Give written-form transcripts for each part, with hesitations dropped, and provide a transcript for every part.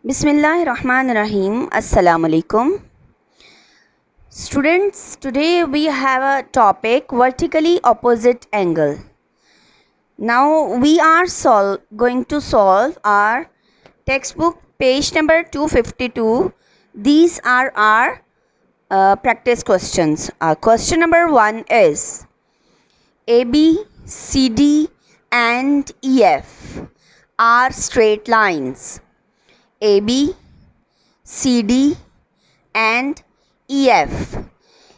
Bismillahirrahmanirrahim. Assalamu alaikum. Students, today we have a topic vertically opposite angle. Now we are going to solve our textbook page number 252. These are our practice questions. Question number 1 is AB, CD and EF are straight lines. AB, CD and EF.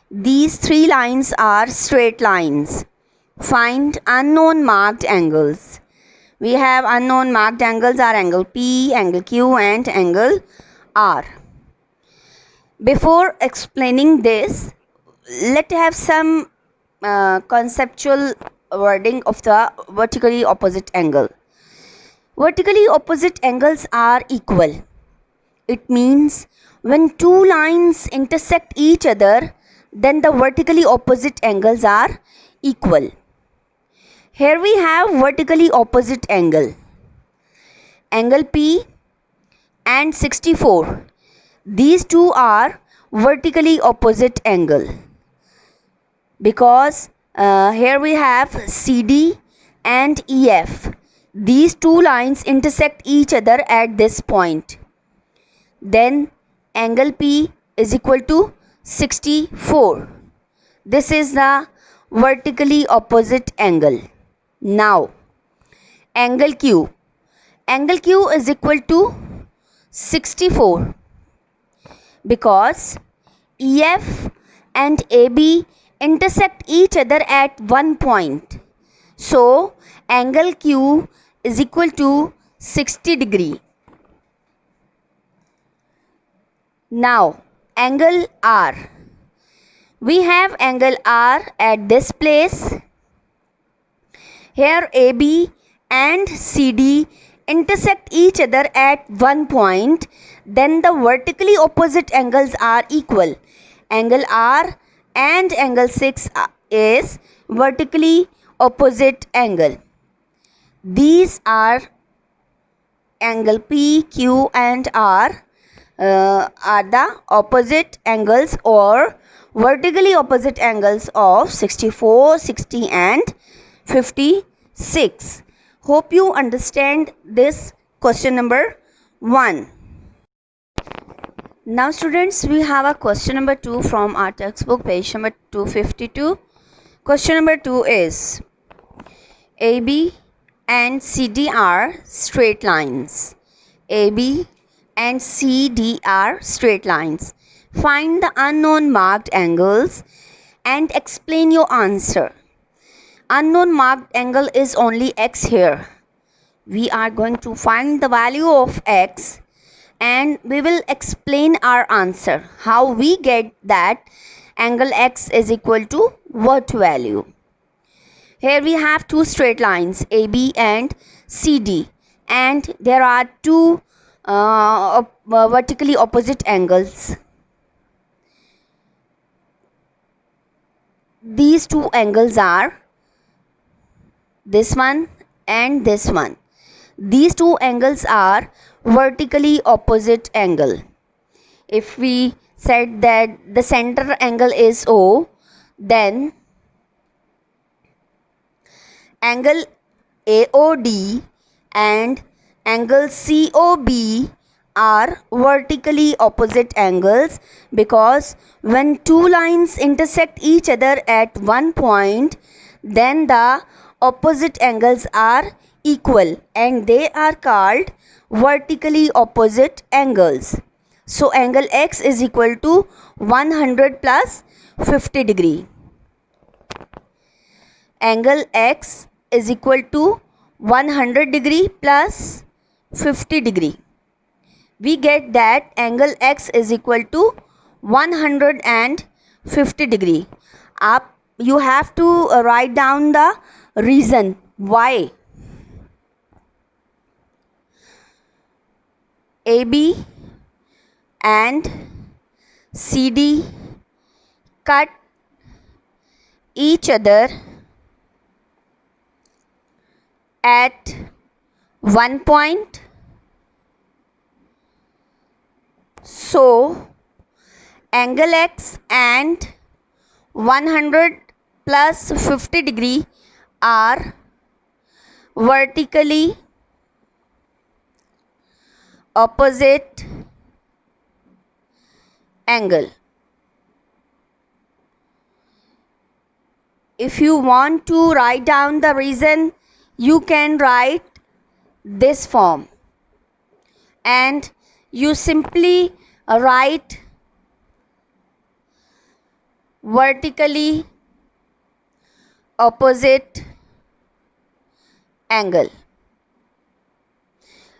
These three lines are straight lines. Find unknown marked angles. We have unknown marked angles are angle P, angle Q and angle R. Before explaining this, let's have some conceptual wording of the vertically opposite angle. Vertically opposite angles are equal. It means when two lines intersect each other, then the vertically opposite angles are equal. Here we have vertically opposite angle. Angle P and 64. These two are vertically opposite angle. Because here we have CD and EF. These two lines intersect each other at this point. Then angle P is equal to 64. This is the vertically opposite angle. Now angle Q. Angle Q is equal to 64 because EF and AB intersect each other at one point. So angle Q is equal to 60 degree. Now angle R. We have angle R at this place. Here AB and CD intersect each other at one point. Then the vertically opposite angles are equal. Angle R and angle 6 is vertically opposite angle. These are angle P, Q and R are the opposite angles or vertically opposite angles of 64, 60 and 56. Hope you understand this question number 1. Now students, we have a question number 2 from our textbook page number 252. Question number 2 is AB and CD are straight lines. AB and CD are straight lines. Find the unknown marked angles and explain your answer. Unknown marked angle is only x here. We are going to find the value of x and we will explain our answer. How we get that angle x is equal to what value. Here we have two straight lines AB and CD and there are two vertically opposite angles. These two angles are this one and this one. These two angles are vertically opposite angle. If we said that the center angle is O, then angle AOD and angle COB are vertically opposite angles because when two lines intersect each other at one point, then the opposite angles are equal and they are called vertically opposite angles. So angle X is equal to 100 plus 50 degree. Angle X is equal to 100 degree plus 50 degree. We get that angle X is equal to 150 degree. You have to write down the reason why. AB and CD cut each other at one point So angle X and 100 plus 50 degree are vertically opposite angle. If you want to write down the reason, you can write this form, and you simply write vertically opposite angle.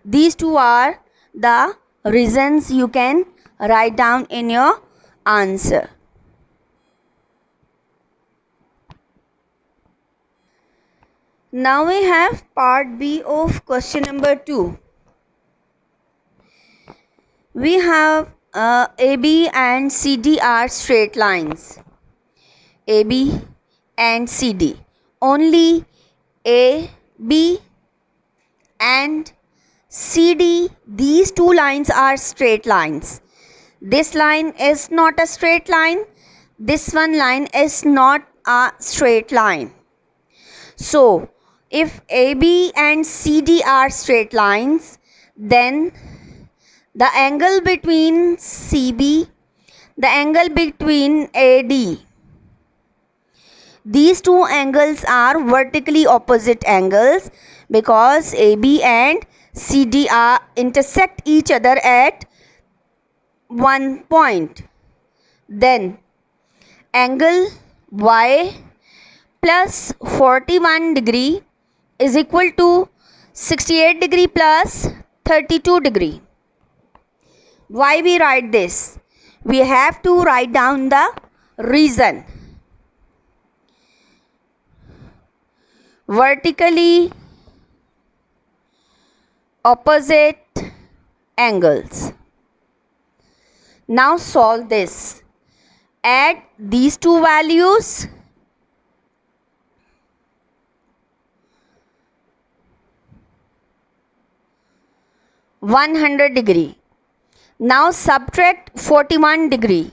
These two are the reasons you can write down in your answer. Now we have part B of question number 2. We have AB and CD are straight lines. AB and CD. Only AB and CD, these two lines are straight lines. This line is not a straight line. This one line is not a straight line. So, if AB and CD are straight lines, then the angle between CB, the angle between AD, these two angles are vertically opposite angles because AB and CD are intersect each other at one point. Then angle Y plus 41 degree is equal to 68 degree plus 32 degree. Why we write this? We have to write down the reason. Vertically opposite angles. Now solve this. Add these two values. (100 degree). Now subtract 41 degree.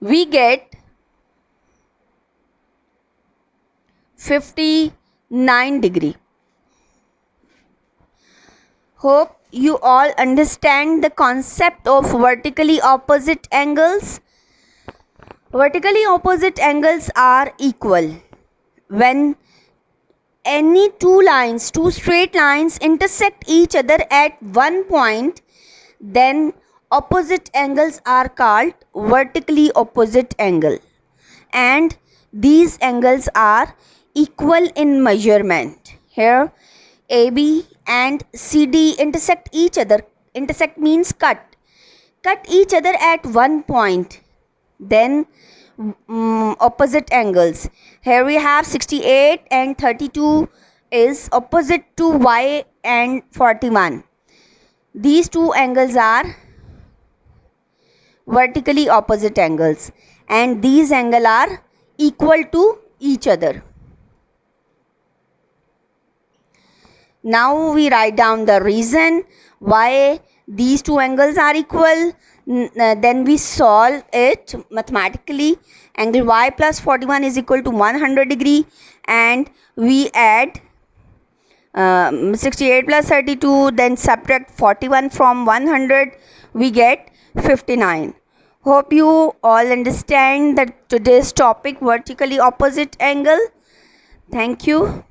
We get 59 degree. Hope you all understand the concept of vertically opposite angles. Vertically opposite angles are equal when any two straight lines intersect each other at one point, then opposite angles are called vertically opposite angle, and these angles are equal in measurement. Here AB and CD intersect each other. Intersect means cut each other at one point, then opposite angles. Here we have 68 and 32 is opposite to Y and 41. These two angles are vertically opposite angles, and these angles are equal to each other. Now we write down the reason why these two angles are equal. Then we solve it mathematically. Angle Y plus 41 is equal to 100 degree, and we add 68 plus 32, then subtract 41 from 100, we get 59. Hope you all understand that today's topic, vertically opposite angle. Thank you.